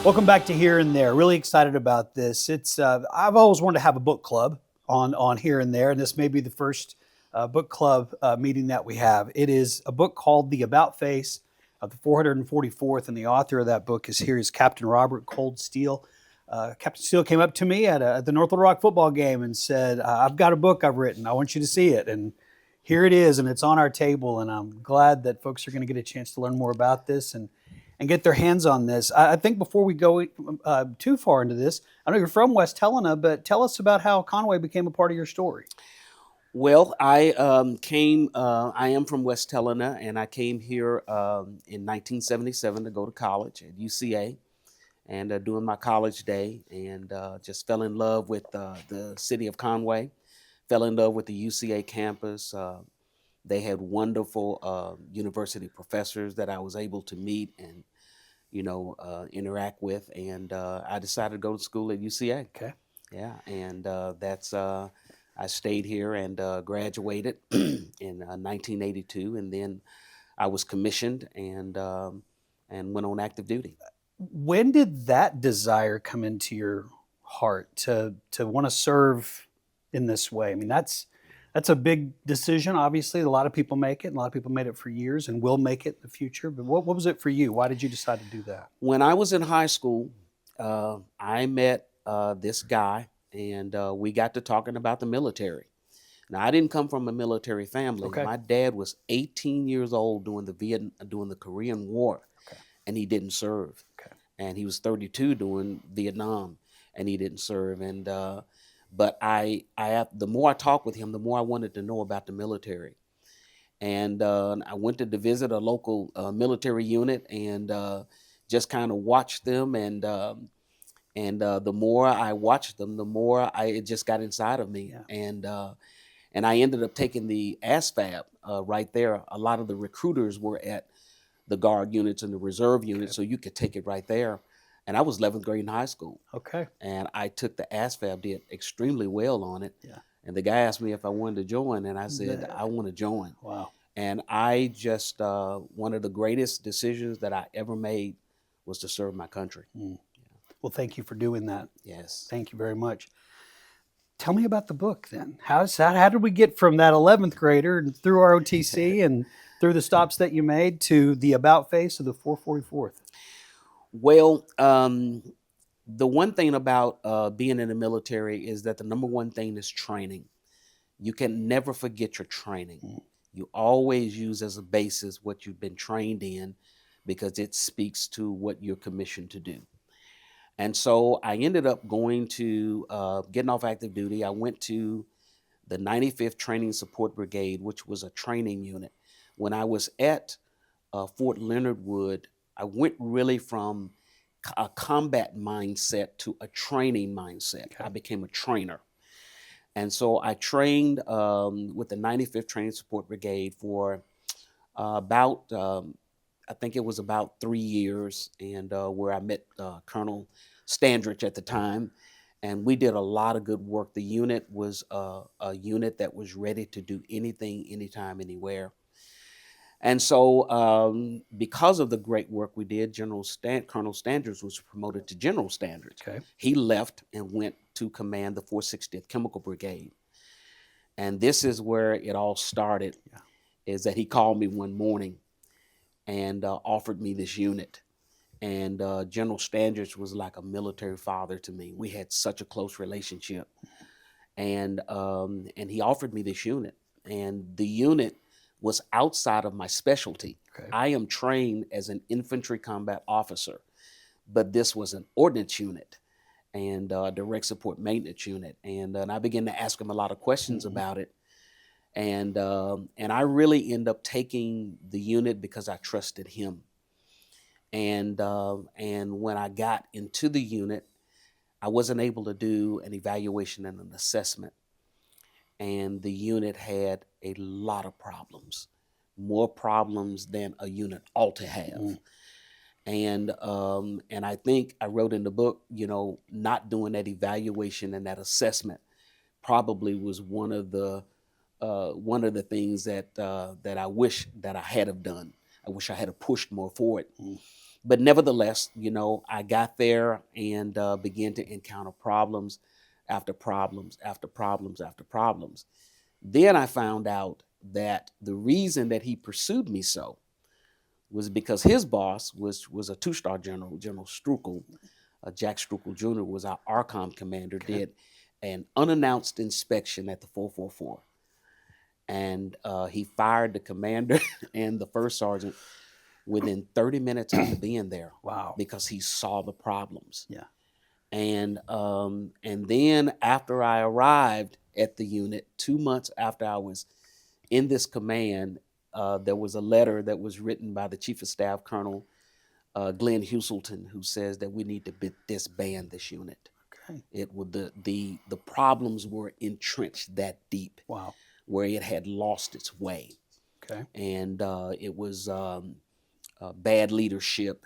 Welcome back to Here and There. Really excited about this. It's I've always wanted to have a book club on Here and There, and this may be the first book club meeting that we have. It is a book called The About Face of the 444th, and the author of that book is here is Captain Robert Cold Steele. Captain Steele came up to me at the North Little Rock football game and said, "I've got a book I've written. I want you to see it." And here it is, and it's on our table. And I'm glad that folks are going to get a chance to learn more about this and get their hands on this. I think before we go too far into this, I know you're from West Helena, but tell us about how Conway became a part of your story. Well, I am from West Helena, and I came here in 1977 to go to college at UCA, and doing my college day, and just fell in love with the city of Conway, fell in love with the UCA campus. They had wonderful university professors that I was able to meet and, interact with. And I decided to go to school at UCA. Okay. Yeah. And I stayed here and graduated in 1982. And then I was commissioned and went on active duty. When did that desire come into your heart to want to serve in this way? I mean, that's a big decision, obviously. A lot of people make it, and a lot of people made it for years and will make it in the future. But what was it for you? Why did you decide to do that? When I was in high school, I met this guy, and we got to talking about the military. Now, I didn't come from a military family. Okay. My dad was 18 years old during the Korean War, Okay. and he didn't serve. Okay. And he was 32 during Vietnam, and he didn't serve. And but the more I talked with him, the more I wanted to know about the military. And I went to visit a local military unit and just kind of watched them. And the more I watched them, the more it just got inside of me. Yeah. And I ended up taking the ASVAB right there. A lot of the recruiters were at the guard units and the reserve units, so you could take it right there. And I was 11th grade in high school. Okay. And I took the ASVAB, did extremely well on it. Yeah. And the guy asked me if I wanted to join, and I said, Yeah. I want to join. Wow. And I just, one of the greatest decisions that I ever made was to serve my country. Mm. Well, thank you for doing that. Yes. Thank you very much. Tell me about the book then. How did we get from that 11th grader and through ROTC and through the stops that you made to the about face of the 444th? Well, the one thing about being in the military is that the number one thing is training. You can never forget your training. Mm. You always use as a basis what you've been trained in because it speaks to what you're commissioned to do. And so I ended up going to getting off active duty. I went to the 95th Training Support Brigade, which was a training unit. When I was at Fort Leonard Wood, I went really from a combat mindset to a training mindset. Okay. I became a trainer. And so I trained with the 95th Training Support Brigade for I think it was about 3 years, and where I met Colonel Standridge at the time. And we did a lot of good work. The unit was a unit that was ready to do anything, anytime, anywhere. And so because of the great work we did, Colonel Standards was promoted to General Standards. Okay. He left and went to command the 460th Chemical Brigade. And this is where it all started, is that he called me one morning and offered me this unit. And General Standards was like a military father to me. We had such a close relationship. And he offered me this unit. And the unit was outside of my specialty. Okay. I am trained as an infantry combat officer, but this was an ordnance unit and direct support maintenance unit. And I began to ask him a lot of questions about it. And I really ended up taking the unit because I trusted him. And when I got into the unit, I wasn't able to do an evaluation and an assessment. And the unit had a lot of problems, more problems than a unit ought to have. And I think I wrote in the book, not doing that evaluation and that assessment probably was one of the things that I wish that I had have done. I wish I had pushed more for it. But nevertheless, I got there and began to encounter problems after problems after problems after problems. Then I found out that the reason that he pursued me so was because his boss was a two-star general, General Strukel. Jack Strukel Jr. was our ARCOM commander, Okay. did an unannounced inspection at the 444. And he fired the commander and the first sergeant within 30 minutes after being there. Wow. Because he saw the problems. Yeah. And then after I arrived at the unit, 2 months after I was in this command, there was a letter that was written by the Chief of Staff, Colonel Glenn Huselton, who says that we need to disband this unit. Okay. It would the problems were entrenched that deep. Wow. Where it had lost its way. Okay. And it was bad leadership.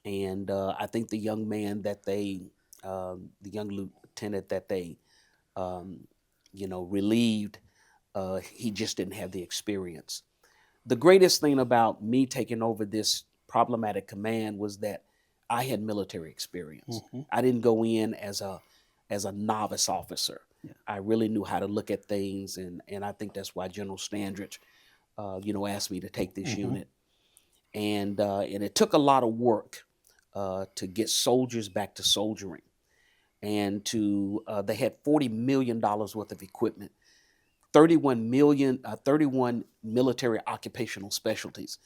And I think the young man that the young lieutenant that they, relieved, he just didn't have the experience. The greatest thing about me taking over this problematic command was that I had military experience. Mm-hmm. I didn't go in as a novice officer. Yeah. I really knew how to look at things, and I think that's why General Standridge, asked me to take this Mm-hmm. unit. And it took a lot of work to get soldiers back to soldiering, and they had $40 million worth of equipment, 31 military occupational specialties.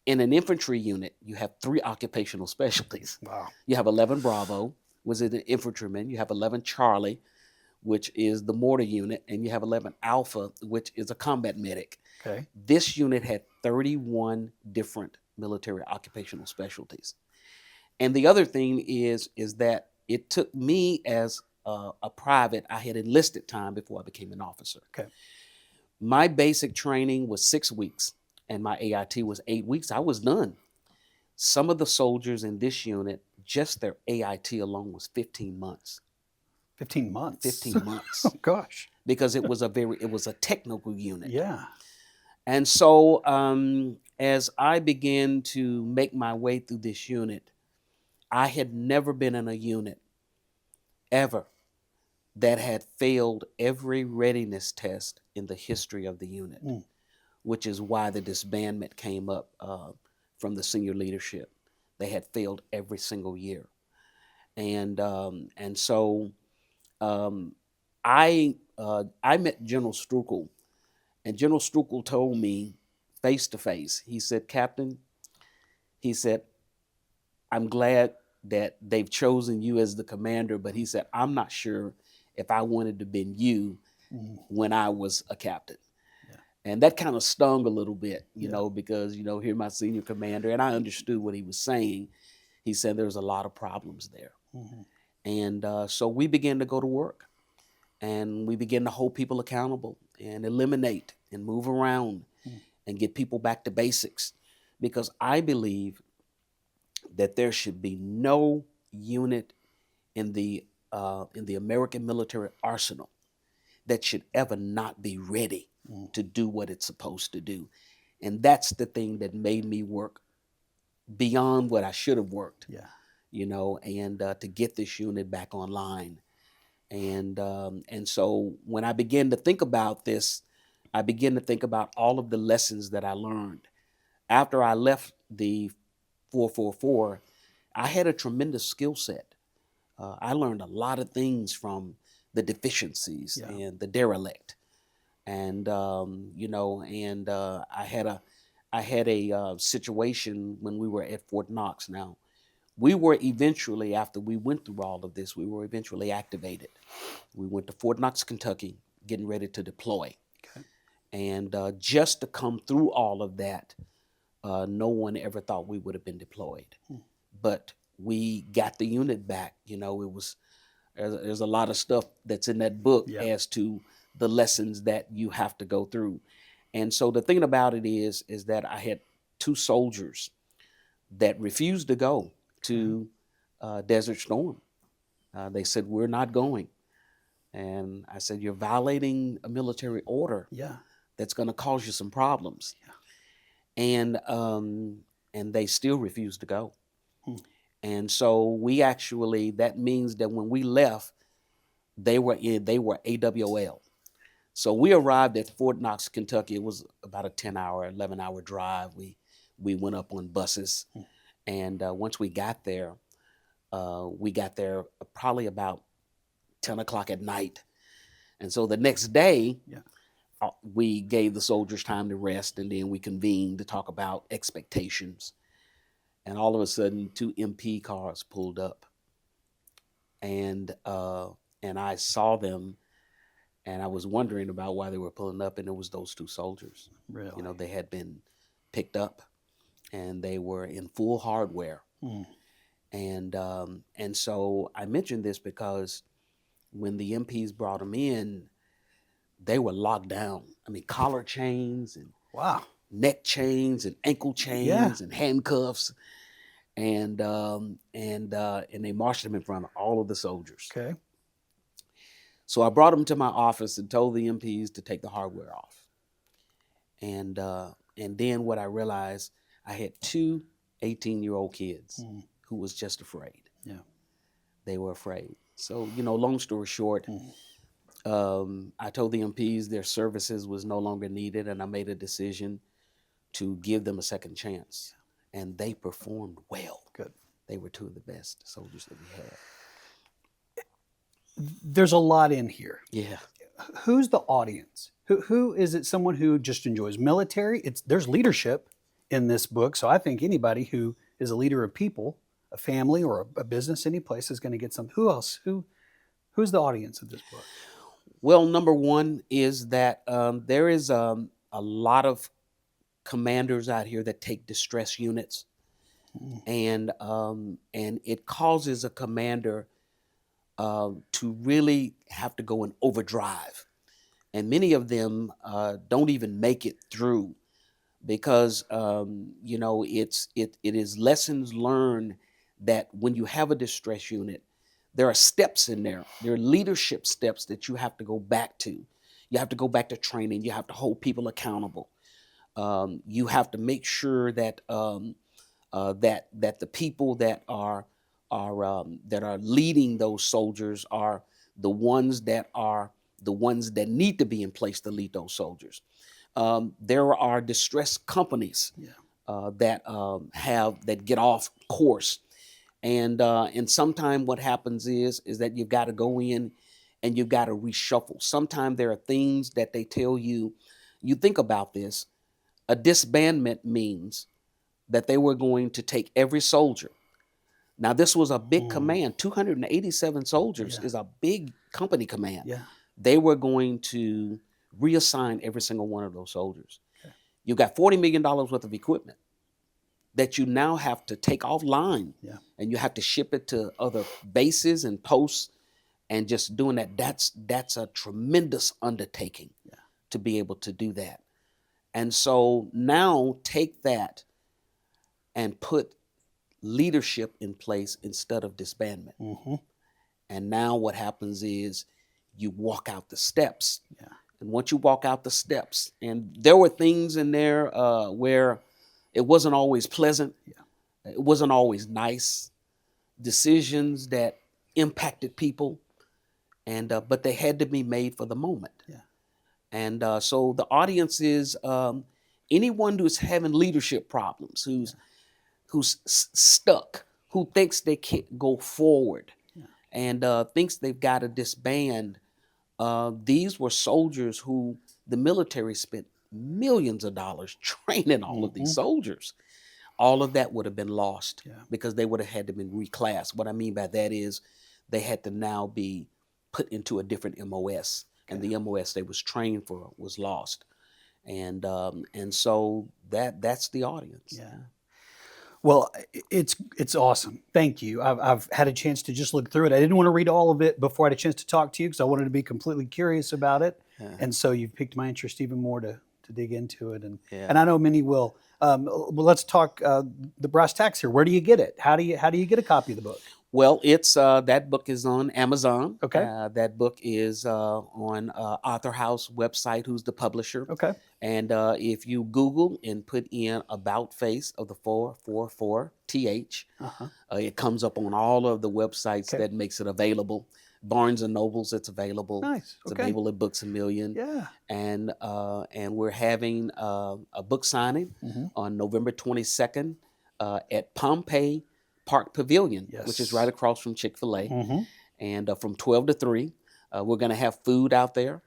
In an infantry unit, you have 3 occupational specialties. Wow. You have 11 Bravo, was it an infantryman? You have 11 Charlie, which is the mortar unit, and you have 11 Alpha, which is a combat medic. Okay. This unit had 31 different military occupational specialties. And the other thing is that it took me as a private, I had enlisted time before I became an officer. Okay. My basic training was 6 weeks, and my AIT was 8 weeks. I was done. Some of the soldiers in this unit, just their AIT alone was 15 months. 15 months. 15 months. Oh gosh. Because it was a technical unit. Yeah. And so as I began to make my way through this unit, I had never been in a unit ever that had failed every readiness test in the history of the unit, which is why the disbandment came up from the senior leadership. They had failed every single year. And so I met General Strukel, and General Strukel told me face to face, he said, "Captain," he said, "I'm glad that they've chosen you as the commander, but," he said, "I'm not sure if I wanted to have been you when I was a captain." Yeah. And that kind of stung a little bit, because, here my senior commander, and I understood what he was saying. He said there's a lot of problems there. Mm-hmm. And so we began to go to work, and we began to hold people accountable and eliminate and move around and get people back to basics, because I believe that there should be no unit in the American military arsenal that should ever not be ready to do what it's supposed to do. And that's the thing that made me work beyond what I should have worked. Yeah. And to get this unit back online. And so when I began to think about this, I began to think about all of the lessons that I learned. After I left the 444, I had a tremendous skill set. I learned a lot of things from the deficiencies and the derelict. And, I had a situation when we were at Fort Knox. Now, we were eventually, after we went through all of this, we were eventually activated. We went to Fort Knox, Kentucky, getting ready to deploy. Okay. And just to come through all of that, no one ever thought we would have been deployed. But we got the unit back. There's a lot of stuff that's in that book as to the lessons that you have to go through. And so the thing about it is that I had 2 soldiers that refused to go to Desert Storm. They said, "We're not going." And I said, "You're violating a military order that's going to cause you some problems." Yeah. And they still refused to go. And so that means that when we left, they were AWOL. So we arrived at Fort Knox, Kentucky. It was about a 10-hour, 11-hour drive. We went up on buses, and once we got there probably about 10 o'clock at night. And so the next day, we gave the soldiers time to rest, and then we convened to talk about expectations. And all of a sudden, 2 MP cars pulled up, and I saw them, and I was wondering about why they were pulling up, and it was those 2 soldiers. Really? You know, they had been picked up, and they were in full hardware. And so I mentioned this because when the MPs brought them in, they were locked down. I mean, collar chains and Wow. neck chains and ankle chains and handcuffs, and they marched them in front of all of the soldiers. Okay. So I brought them to my office and told the MPs to take the hardware off. And then what I realized, I had 2 18-year-old kids who was just afraid. Yeah. They were afraid. So, long story short, I told the MPs their services was no longer needed, and I made a decision to give them a second chance. And they performed well. Good. They were 2 of the best soldiers that we had. There's a lot in here. Yeah. Who's the audience? Who is it? Someone who just enjoys military? There's leadership in this book, so I think anybody who is a leader of people, a family or a business, any place is going to get something. Who else? Who's the audience of this book? Well, number one is that there is a lot of commanders out here that take distress units, and it causes a commander to really have to go in overdrive, and many of them don't even make it through because it is lessons learned that when you have a distress unit, there are steps in there. There are leadership steps that you have to go back to. You have to go back to training. You have to hold people accountable. You have to make sure that that the people that are leading those soldiers are the ones that need to be in place to lead those soldiers. There are distress companies that get off course. And sometimes what happens is that you've got to go in and you've got to reshuffle. Sometimes there are things that they tell you. You think about this. A disbandment means that they were going to take every soldier. Now, this was a big command. 287 soldiers is a big company command. Yeah. They were going to reassign every single one of those soldiers. Okay. You got $40 million worth of equipment that you now have to take offline, and you have to ship it to other bases and posts, and just doing that. That's a tremendous undertaking to be able to do that. And so now take that and put leadership in place instead of disbandment. And now what happens is you walk out the steps. And once you walk out the steps, and there were things in there where it wasn't always pleasant. It wasn't always nice. Decisions that impacted people, and but they had to be made for the moment. And so the audience is anyone who's having leadership problems, who's stuck, who thinks they can't go forward, and thinks they've got to disband. These were soldiers who the military spent millions of dollars training all of these soldiers. All of that would have been lost because they would have had to been reclassed. What I mean by that is they had to now be put into a different MOS, and the MOS they was trained for was lost. And so that's the audience. Well, it's awesome. Thank you. I've had a chance to just look through it. I didn't want to read all of it before I had a chance to talk to you because I wanted to be completely curious about it. And so you've piqued my interest even more to dig into it. And I know many will. Well, let's talk the brass tacks here. Where do you get it? How do you get a copy of the book? Well, it's that book is on Amazon. Okay. That book is on Author House website, who's the publisher. Okay. And if you Google and put in About Face of the 444TH, it comes up on all of the websites that makes it available. Barnes and Nobles, it's available. Nice. It's Okay. available at Books a Million. Yeah. And we're having a book signing on November 22nd at Pompeii Park Pavilion, which is right across from Chick-fil-A. And from 12 to 3, we're going to have food out there.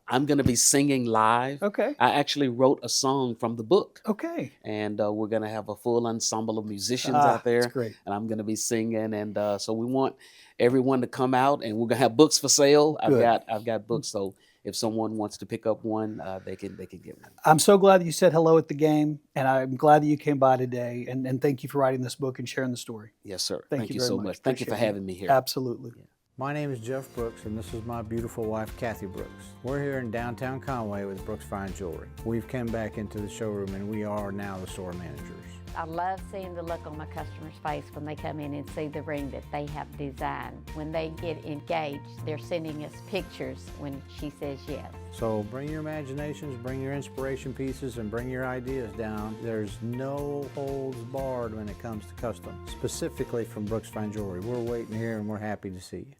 I'm going to be singing live. Okay. I actually wrote a song from the book. Okay. And we're going to have a full ensemble of musicians out there. That's great. And I'm going to be singing. And so we want everyone to come out, and we're going to have books for sale. I've got books. So if someone wants to pick up one, they can get one. I'm so glad that you said hello at the game, and I'm glad that you came by today. And thank you for writing this book and sharing the story. Yes, sir. Thank you so very much. Thank you for Appreciate having me here. Absolutely. Yeah. My name is Jeff Brooks, and this is my beautiful wife, Kathy Brooks. We're here in downtown Conway with Brooks Fine Jewelry. We've come back into the showroom, and we are now the store managers. I love seeing the look on my customer's face when they come in and see the ring that they have designed. When they get engaged, they're sending us pictures when she says yes. So bring your imaginations, bring your inspiration pieces, and bring your ideas down. There's no holds barred when it comes to custom, specifically from Brooks Fine Jewelry. We're waiting here, and we're happy to see you.